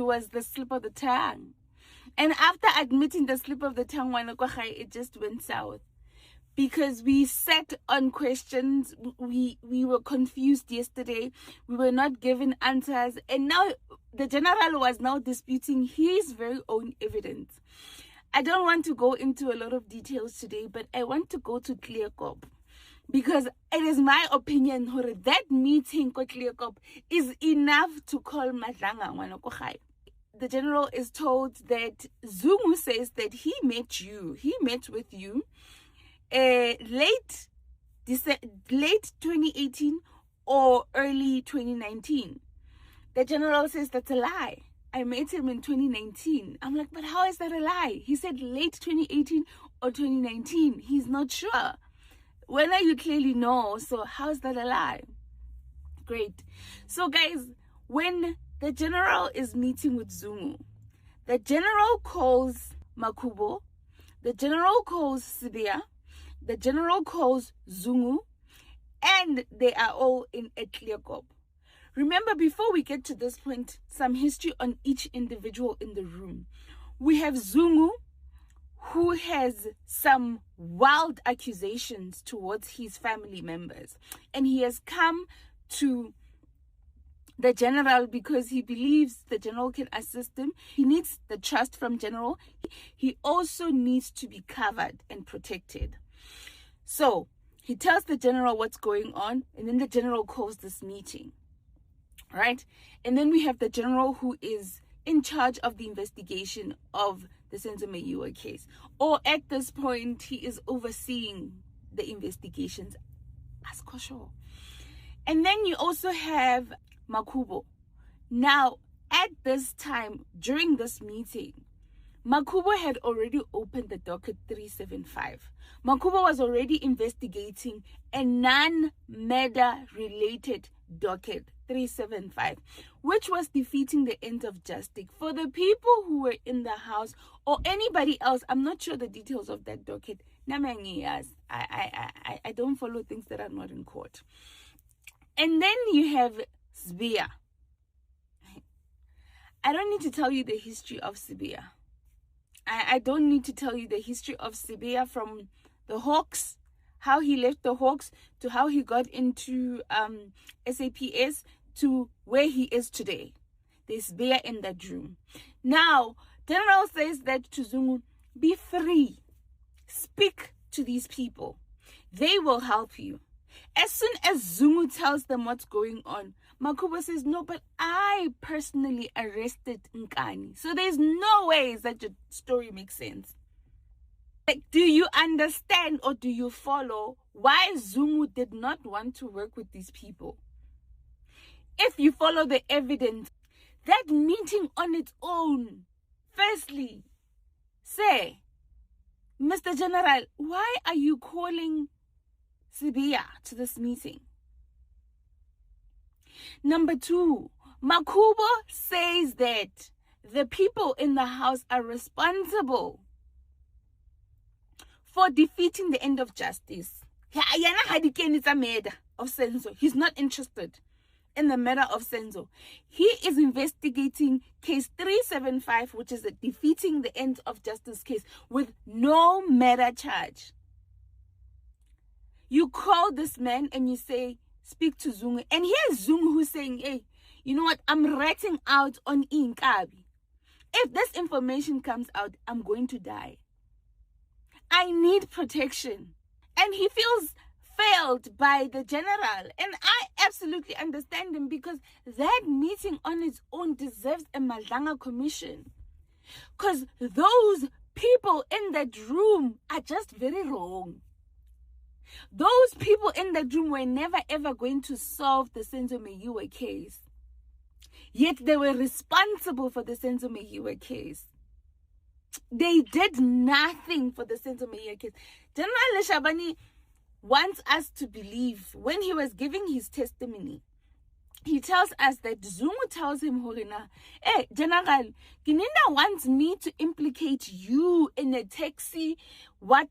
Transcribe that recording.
was the slip of the tongue. And after admitting the slip of the tongue, it just went south. Because we sat on questions, we were confused yesterday, we were not given answers, and now the general was now disputing his very own evidence. I don't want to go into a lot of details today, but I want to go to Clearcop, because it is my opinion that meeting with Clearcop is enough to call Madlanga Wanakokhai. The general is told that Zungu says that he met with you late 2018 or early 2019. The general says that's a lie. I met him in 2019. I'm like, but how is that a lie? He said late 2018 or 2019. He's not sure. When are you clearly know? So how is that a lie? Great. So guys, when the general is meeting with Zungu, the general calls Makubo, the general calls Sibia, the general calls Zungu, and they are all in a Clearcop. Remember, before we get to this point, some history on each individual in the room. We have Zungu, who has some wild accusations towards his family members. And he has come to the general because he believes the general can assist him. He needs the trust from general. He also needs to be covered and protected. So he tells the general what's going on, and then the general calls this meeting, right? And then we have the general who is in charge of the investigation of the Senzo case, or at this point he is overseeing the investigations as Kosho. And then you also have Makubo. Now, at this time, during this meeting, Makubo had already opened the docket 375. Makubo was already investigating a non-murder related docket 375, which was defeating the end of justice. For the people who were in the house or anybody else, I'm not sure the details of that docket. I don't follow things that are not in court. And then you have Sibia. I don't need to tell you the history of Sibia. I don't need to tell you the history of Sibia, from the Hawks, how he left the Hawks, to how he got into SAPS, to where he is today. There's Sibia in that room. Now, General says that to Zungu, be free. Speak to these people. They will help you. As soon as Zungu tells them what's going on, Makubo says, no, but I personally arrested Nkani. So there's no way that your story makes sense. Like, do you understand or do you follow why Zungu did not want to work with these people? If you follow the evidence, that meeting on its own, firstly, say, Mr. General, why are you calling Sibia to this meeting? Number two, Makubo says that the people in the house are responsible for defeating the end of justice. Of Senzo. He's not interested in the matter of Senzo. He is investigating case 375, which is a defeating the end of justice case, with no murder charge. You call this man and you say, speak to Zungu. And here's Zungu who's saying, hey, you know what? I'm writing out on Inkabi. If this information comes out, I'm going to die. I need protection. And he feels failed by the general. And I absolutely understand him, because that meeting on its own deserves a Madlanga commission. Because those people in that room are just very wrong. Those people in that room were never ever going to solve the Senzo case. Yet they were responsible for the Senzo case. They did nothing for the Senzo case. General Leshabani wants us to believe, when he was giving his testimony, he tells us that Zungu tells him, Horina, hey, General, Kinina wants me to implicate you in a taxi, what?